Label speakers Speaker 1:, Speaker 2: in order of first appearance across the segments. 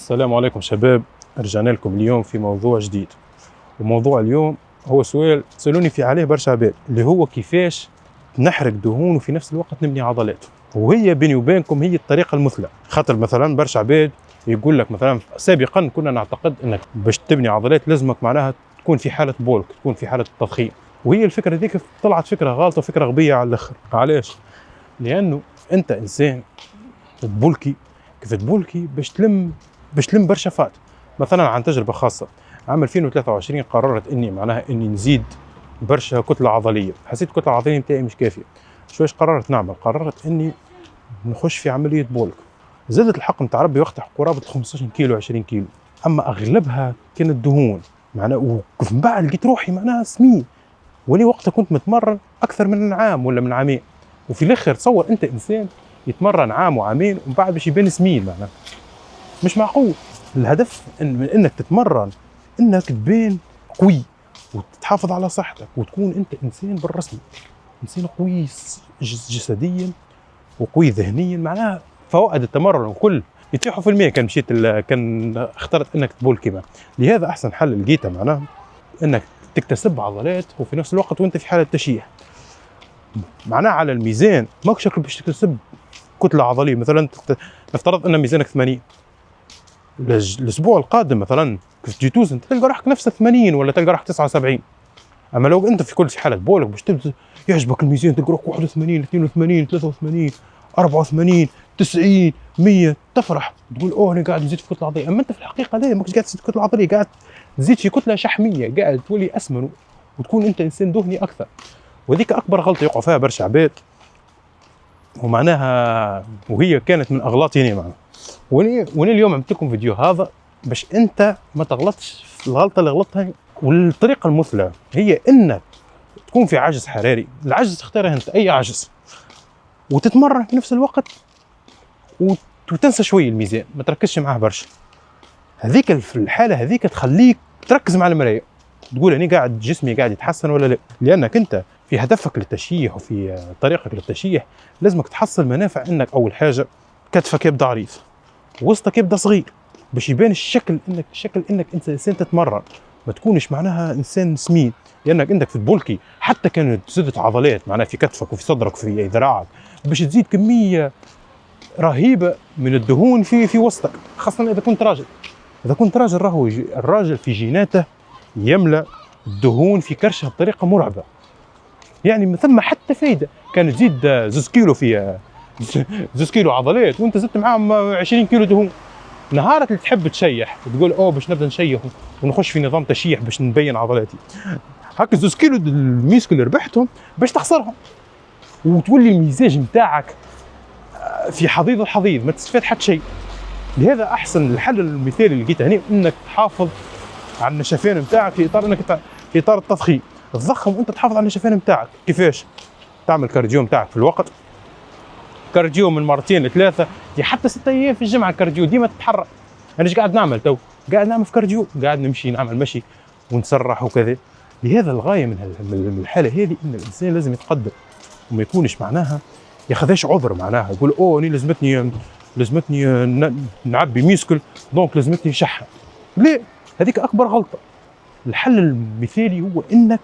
Speaker 1: السلام عليكم شباب، رجعنا لكم اليوم في موضوع جديد. وموضوع اليوم هو سؤال سألوني في عليه برشا عباد، اللي هو كيفاش نحرق دهون وفي نفس الوقت نبني عضلات. وهي بيني وبينكم هي الطريقة المثلى، خاطر مثلا برشا عباد يقول لك مثلا سابقا كنا نعتقد انك باش تبني عضلات لازمك معناها تكون في حالة بولك، تكون في حالة تضخيم. وهي الفكرة ذيك طلعت فكرة غلطة وفكرة غبية على الاخر. علاش؟ لانه انت انسان تبولكي، كيف تبولكي باش تلم برشا فات. مثلا عن تجربه خاصه، عام 2023 قررت اني نزيد برشا كتله عضليه. حسيت الكتله العضليه نتاعي مش كافيه. شويش قررت نعمل؟ قررت اني نخش في عمليه بولك. زادت الحق نتاع ربي وقتها قرابه 15 كيلو 20 كيلو، اما اغلبها كانت دهون معناها. وكيف من بعد لقيت روحي معناها سمين، ولي وقتها كنت متمرن اكثر من عام ولا من عامين. وفي الاخر تصور انت انسان يتمرن عام وعامين ومن بعد باش يبان سمين، معناها مش معقول. الهدف من انك تتمرن انك تبان قوي وتحافظ على صحتك وتكون انت انسان بالرسمي، انسان قوي جسديا وقوي ذهنيا. معناها فوائد التمرن وكل يتيحوا في المية. كان اخترت انك تبول كيما. لهذا احسن حل لقيته معناها انك تكتسب عضلات وفي نفس الوقت وانت في حالة تشيح. معناها على الميزان ماكش شكل باش تكتسب كتلة عضلية. مثلا نفترض ان ميزانك 80، الاسبوع القادم مثلا كيف تجي توزن تلقى روحك نفس 80 ولا تلقى روحك 79. اما لو انت في كل حالة بولك باش تبدا يعجبك الميزان تلقى روحك 81 82 83 84 90 100 تفرح تقول اوه انا قاعد نزيد في كتلة عضلية. اما انت في الحقيقة لا، ماكش قاعد تزيد في كتلة عضلية، قاعد تزيد في كتلة شحمية، قاعد تولي اسمن وتكون انت انسان دهني اكثر. وهذيك اكبر غلطة يقع فيها برشا عباد، ومعناها وهي كانت من اغلاطي انا معناها. وانا اليوم عملت لكم فيديو هذا باش انت ما تغلطش في الغلطه اللي غلطتها. والطريقه المثلى هي انك تكون في عجز حراري. العجز تختاره انت اي عجز، وتتمرن في نفس الوقت وتنسى شوي الميزان، ما تركزش معاه برشا. هذيك في الحاله هذيك تخليك تركز مع المرايه، تقول اني قاعد جسمي قاعد يتحسن ولا لا. لانك انت في هدفك للتشييح وفي طريقك للتشييح لازمك تحصل منافع. انك اول حاجه كتفك يبدا عريض، وسطك يبدا صغير، باش يبان الشكل انك انت انسان تتمرن، ما تكونش معناها انسان سمين. لانك عندك في البولكي حتى كانت زدت عضلات معناها في كتفك وفي صدرك وفي ذراعك باش تزيد كميه رهيبه من الدهون في وسطك، خاصه اذا كنت راجل. اذا كنت راجل راهو الراجل في جيناته يملا الدهون في كرشه بطريقه مرعبه. يعني ما ثم حتى فايده. كان تزيد 2 كيلو في 2 كيلو عضلات وانت زدت معاهم 20 كيلو دهون. نهارك اللي تحب تشيح وتقول اوه باش نبدا نشيح ونخش في نظام تشيح باش نبين عضلاتي، هكا 2 كيلو الميسكل اللي ربحتهم باش تخسرهم وتولي المزاج نتاعك في حضيض الحضيض، ما تستفاد حتى شيء. لهذا احسن الحل المثالي اللي لقيته هنا انك تحافظ على النشفان نتاعك في اطار انك في اطار التضخيم. تضخم وانت تحافظ على النشفان نتاعك. كيفاش؟ تعمل كارديو نتاعك في الوقت، كارديو من مرتين لثلاثه حتى 6 ايام في الجمعه. كارديو ديما تتحرك. انا ايش قاعد نعمل تو؟ قاعد نعمل في كارديو، قاعد نمشي نعمل مشي ونسرح وكذا. لهذا الغايه من الحاله هذه ان الانسان لازم يتقدم وما يكونش معناها ياخذهاش عذر. معناها يقول اوه اني لازمتني نعبي ميسكل دونك لازمتني نشحن. ليه؟ هذيك اكبر غلطه. الحل المثالي هو انك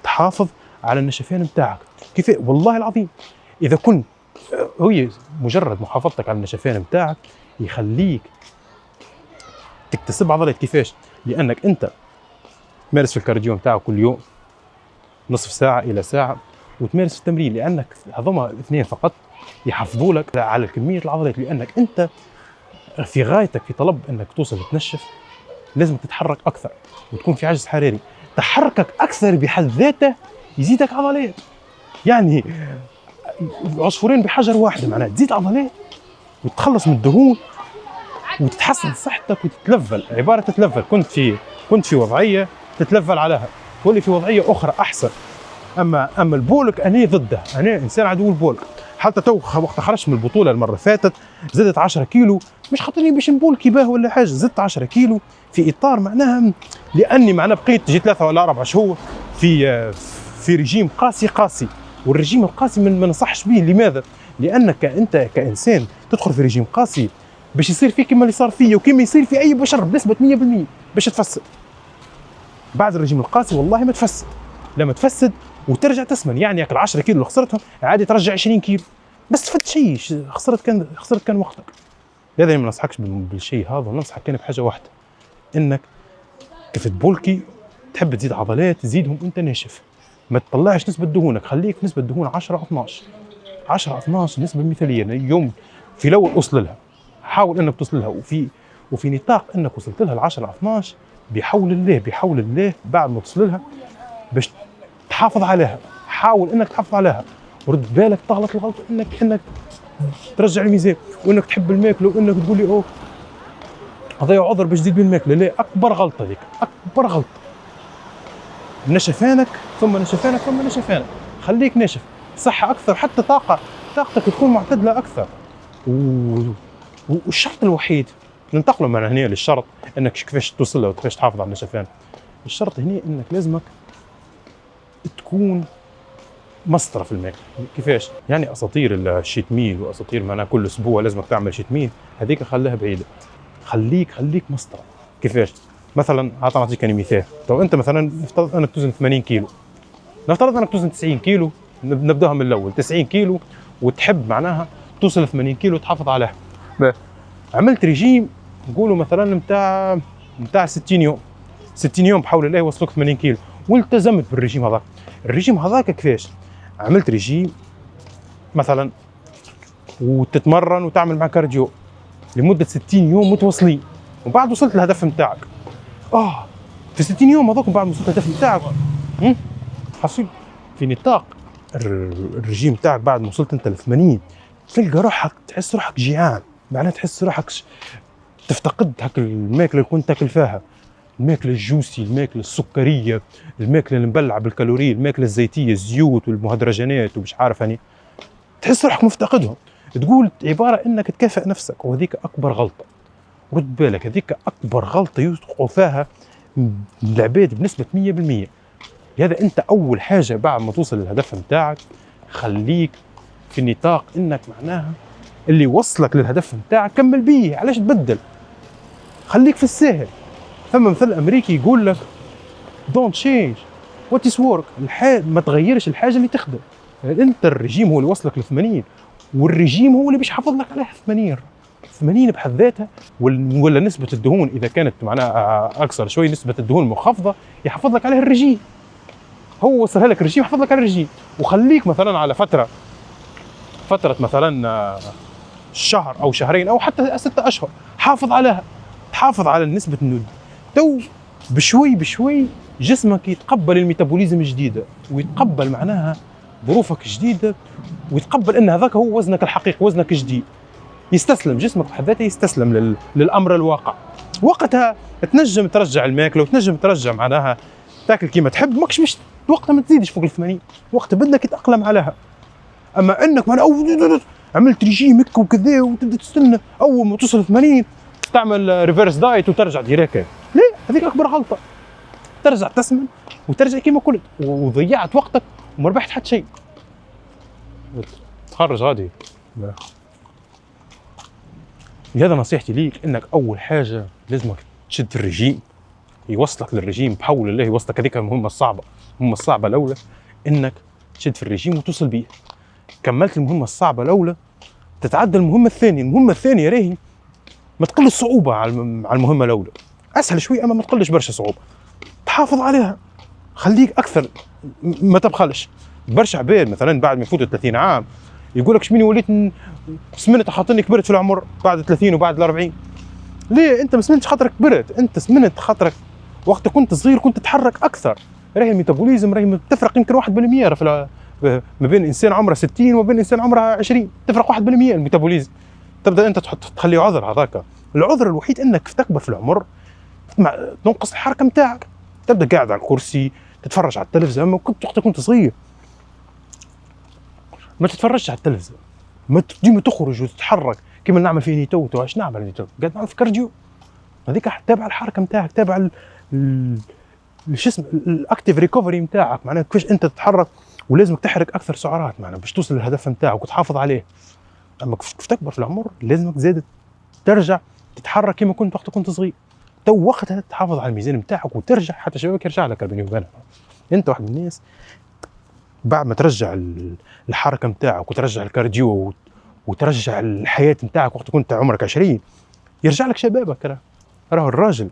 Speaker 1: تحافظ على النشفان نتاعك. كيف؟ والله العظيم اذا كنت هي مجرد محافظتك على النشفان نتاعك يخليك تكتسب عضلات. كيفاش؟ لانك انت تمارس في الكارديو نتاعك كل يوم نصف ساعه الى ساعه، وتمارس في التمرين، لانك هذوما الاثنين فقط يحافظوا لك على كميه العضلات. لانك انت في غايتك في طلب انك توصل تنشف لازم تتحرك اكثر وتكون في عجز حراري. تحركك اكثر بحد ذاته يزيدك عضلات. يعني عصفورين بحجر واحد، معناها تزيد عضلات وتتخلص من الدهون وتتحسن صحتك وتتلفل. عباره تتلفل، كنت في وضعيه تتلفل عليها تولي في وضعيه اخرى احسن. اما البولك انا ضده، انا انسان عدو البولك. حتى تو وقت خرجت من البطوله المره فاتت زدت 10 كيلو، مش خاطرني باش نبولكي باه ولا حاجه، زدت 10 كيلو في اطار معناها لاني معناها بقيت جيت 3 ولا 4 شهور في رجيم قاسي. والرجيم القاسي ما ننصحش به. لماذا؟ لانك انت كانسان تدخل في رجيم قاسي باش يصير فيه كما اللي صار فيا وكما يصير في اي بشر بنسبه 100% باش تفسد. بعد الرجيم القاسي والله ما تفسد، لما تفسد وترجع تسمن، يعني ياك ال 10 كيلو اللي خسرتهم عادي ترجع 20 كيلو، بس تفد شيء خسرت كان وقتك. هذا ما ننصحكش بالشيء هذا، وننصحك كان بحاجه واحده، انك كيف تبولكي تحب تزيد عضلات تزيدهم وانت ناشف، ما تطلعش نسبه دهونك، خليك نسبه دهون 10 12 10 12 نسبه مثاليه. اليوم في الاول اوصل لها، حاول انك توصل لها، وفي نطاق انك وصلت لها ال 10 12 بحول الله بعد ما توصل لها باش تحافظ عليها، حاول انك تحافظ عليها. ورد بالك تغلط الغلطه انك ترجع الميزان، وانك تحب الماكله، وانك تقول لي اوه هذا عذر باش تزيد بالماكله. لا، اكبر غلطه ذيك، اكبر غلطه. نشفانك ثم نشفانك ثم نشفانك، خليك ناشف، صحه اكثر، حتى طاقتك تكون معتدله اكثر. والشرط الوحيد ننتقلوا من هنا للشرط انك كيفاش توصل له وكيفاش تحافظ على النشفان. الشرط هنا انك لازمك تكون مسطره في الماكله. كيفاش؟ يعني اساطير الشيت ميل واساطير معناها كل اسبوع لازمك تعمل شيت ميل، هذيك خليها بعيده. خليك مسطره. كيفاش؟ مثلا نعطيك انا مثال. تو انت مثلا نفترض انك توزن 80 كيلو، نفترض انك توزن 90 كيلو، نبداها من الاول 90 كيلو وتحب معناها توصل 80 كيلو تحافظ عليها. عملت ريجيم نقولوا مثلا نتاع 60 يوم، 60 يوم بحول الله يوصلوك 80 كيلو، والتزمت بالريجيم هذاك. الريجيم هذاك كيفاش؟ عملت ريجيم مثلا وتتمرن وتعمل مع كارديو لمده 60 يوم متواصلين، وبعد وصلت للهدف نتاعك. في 60 يوم هذوك بعد ما وصلت للهدف نتاعك حصيل في نطاق الرجيم تاعك، بعد ما وصلت انت ل 80 تلقى روحك تحس روحك جيعان، معناها تحس روحك تفتقد هاك الماكله اللي كنت تاكل فيها، الماكله الجوسي، الماكله السكريه، الماكله اللي مبلعه بالكالوري، الماكله الزيتيه، الزيوت والمهدرجانات ومش عارف هني، تحس روحك مفتقدهم. تقول عباره انك تكافئ نفسك، وهذيك اكبر غلطه. رد بالك، هذيك اكبر غلطه يوقعوا فيها العباد بنسبه 100%. هذا انت اول حاجه بعد ما توصل للهدف نتاعك خليك في نطاق انك معناها اللي وصلك للهدف نتاعك كمل بيه، علاش تبدل؟ خليك في الساهل. ثم مثل امريكي يقول لك don't change what is work، ما تغيرش الحاجه اللي تخدم. انت الرجيم هو اللي وصلك ل 80، والرجيم هو اللي بيحافظ لك عليها 80 بحد ذاتها، ولا نسبه الدهون اذا كانت معناها اكثر شوي، نسبه الدهون منخفضه يحافظ لك عليها الرجيم. هو وصلها لك الرجيم يحافظ لك على الرجيم. وخليك مثلا على فتره مثلا شهر او شهرين او حتى 6 اشهر حافظ عليها، تحافظ على نسبه النود. تو بشوي جسمك يتقبل الميتابوليزم الجديده، ويتقبل معناها ظروفك جديده، ويتقبل ان هذاك هو وزنك الحقيقي، وزنك جديد. يستسلم جسمك بحد ذاته، يستسلم للامر الواقع. وقتها تنجم ترجع الماكله، وتنجم ترجع معناها تاكل كيما تحب، ماكش مش وقتها ما تزيدش فوق ال 80، وقتها بدك تتاقلم عليها. اما انك عملت ريجيم هيك وكذا وتبدا تستنى اول ما توصل 80 تعمل ريفيرس دايت وترجع ديريكت، لا، هذيك اكبر غلطه. ترجع تسمن وترجع كيما كنت، وضيعت وقتك وما ربحت حتى شيء. تخرج غادي. هذا نصيحتي ليك، انك اول حاجه لازمك تشد الرجيم، يوصلك للرجيم بحول الله، يوصلك. هذيك المهمه الصعبه الاولى، انك تشد في الرجيم وتوصل بيه. كملت المهمه الصعبه الاولى، تتعدى المهمه الثانيه راهي ما تقلش صعوبه على المهمه الاولى، اسهل شوي اما ما تقلش برشا صعوبه. تحافظ عليها، خليك اكثر، ما تبخلش. برشا عباد مثلا بعد ما يفوتوا 30 عام يقول لك شميني وليت سمنت خاطرني كبرت في العمر بعد 30 وبعد 40. ليه؟ انت ما سمنتش خاطرك كبرت، انت سمنت خاطرك وقت كنت صغير كنت تتحرك اكثر. راهي الميتابوليزم راهي تفرق يمكن 1% ما بين انسان عمره 60 وما بين انسان عمره 20، تفرق 1% الميتابوليزم. تبدا انت تخليه عذر. هذاك العذر الوحيد، انك تكبر في العمر تنقص الحركه نتاعك، تبدا قاعد على الكرسي تتفرج على التلفزيون. ما كنت وقت كنت صغير ما تتفرجش على التلفزيون، ما ديما تخرج وتتحرك كيما نعمل في نيتو. ايش نعمل نيتو؟ قاعد نعمل في كارديو. هذيك تابع الحركه نتاعك، تابع شو اسمه الاكتيف ريكفري نتاعك، معناها كيفاش انت تتحرك، ولازمك تحرق اكثر سعرات معناها باش توصل للهدف نتاعك وتحافظ عليه. اما كيف تكبر في العمر لازمك زادت ترجع تتحرك كما كنت وقت كنت صغير. تو وقتها تحافظ على الميزان نتاعك وترجع حتى شبابك يرجع لك بيني وبينك. انت واحد من الناس بعد ما ترجع الحركه نتاعك وترجع الكارديو وترجع الحياه نتاعك وقت كنت عمرك 20 يرجع لك شبابك. راه الراجل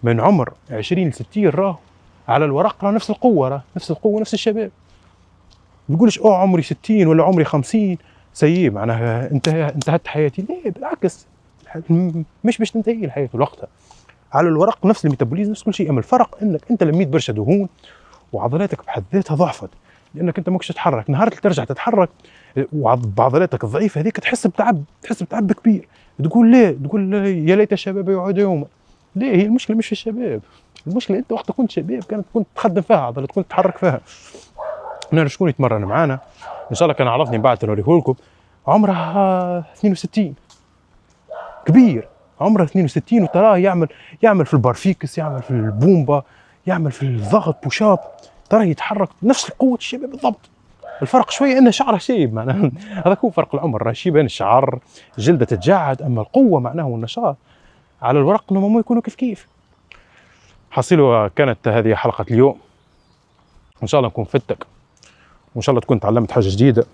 Speaker 1: من عمر 20 ل 60 راه على الورق راه نفس القوه، نفس القوه نفس الشباب. ما تقولش عمري 60 ولا عمري 50 سيء معناها انتهت حياتي. لا بالعكس، مش باش تنتهي الحياه وقتها. على الورق نفس الميتابوليزم نفس كل شيء، اما الفرق انك انت لميت برشا دهون وعضلاتك بحد ذاتها ضعفت لانك انت ماكش تتحرك. نهار اللي ترجع تتحرك بعضلاتك الضعيفه هذيك تحس بتعب كبير. تقول يا ليت الشباب يعود يوما. ليه؟ هي المشكله مش في الشباب، المشكله انت وقت كنت شباب كنت تخدم فيها عضلات، كنت تتحرك فيها. انا شكون يتمرن معانا ان شاء الله كان عرفني بعد نوريه لكم، عمره 62 كبير، عمره 62 وتراه يعمل في البارفيكس، يعمل في البومبا، يعمل في الضغط بوشاب، تراه يتحرك نفس قوه الشباب بالضبط. الفرق شويه ان شعره شيب معناها هذا هو فرق العمر، راه شيبان الشعر، جلده تتجعد، اما القوه معناها والنشاط على الورق انهم يكونوا كيف. حصيلوا كانت هذه حلقه اليوم، ان شاء الله نكون فدتك وان شاء الله تكون تعلمت حاجه جديده.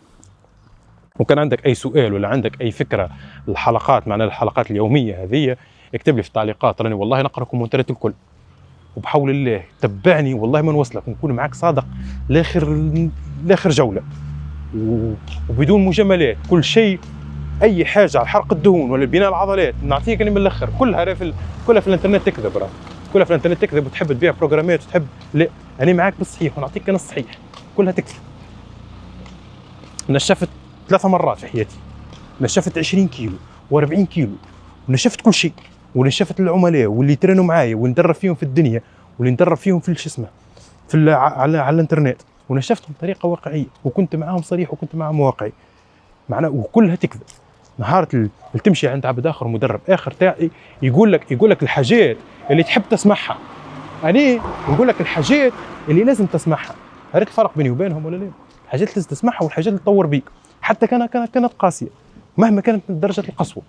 Speaker 1: وكان عندك اي سؤال ولا عندك اي فكره الحلقات معناها الحلقات اليوميه هذه اكتب لي في التعليقات، راني والله نقرا كومنتات الكل. وبحول الله تبعني والله ما نوصلك ونكون معك صادق لاخر جوله وبدون مجاملات. كل شيء اي حاجه على حرق الدهون ولا بناء العضلات نعطيك من الاخر، كلها في الانترنت تكذب، كلها في الانترنت تكذب وتحب تبيع بروجرامات وتحب. لا انا معاك بالصحيح ونعطيك انا الصحيح، كلها تكذب. نشفت 3 مرات في حياتي، نشفت 20 كيلو و40 كيلو ونشفت كل شيء، ونشفت العملاء واللي ترينوا معايا وندرب فيهم في الدنيا واللي ندرب فيهم في الجسم على الانترنت، ونشفتهم بطريقه واقعيه وكنت معاهم صريح وكنت معاهم واقعي معناه، وكلها تكذب. نهار اللي تمشي عند عبد اخر مدرب اخر تاعي يقول لك الحاجات اللي تحب تسمعها، انا نقول لك الحاجات اللي لازم تسمعها. عرفت الفرق بيني وبينهم ولا لا؟ الحاجات اللي لازم تسمعها والحاجات اللي تطور بيك حتى كانت قاسيه مهما كانت من درجه القسوه.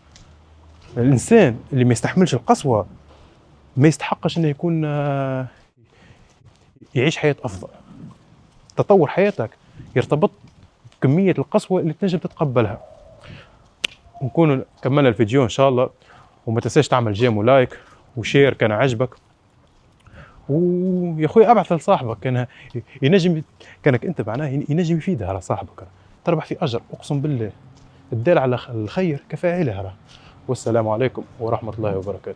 Speaker 1: الانسان اللي ما يستحملش القسوه ما يستحقش انه يكون يعيش حياه افضل. تطور حياتك يرتبط بكميه القسوه اللي تنجم تتقبلها. نكون كملنا الفيديو ان شاء الله، وما تنساش تعمل جيم ولايك وشير كان عجبك، ويا اخوي ابعث لصاحبك كان ينجم، كانك انت معناه ينجم يفيدها على صاحبك، تربح في اجر اقسم بالله. الدال على الخير كفاعلها. والسلام عليكم ورحمه الله وبركاته.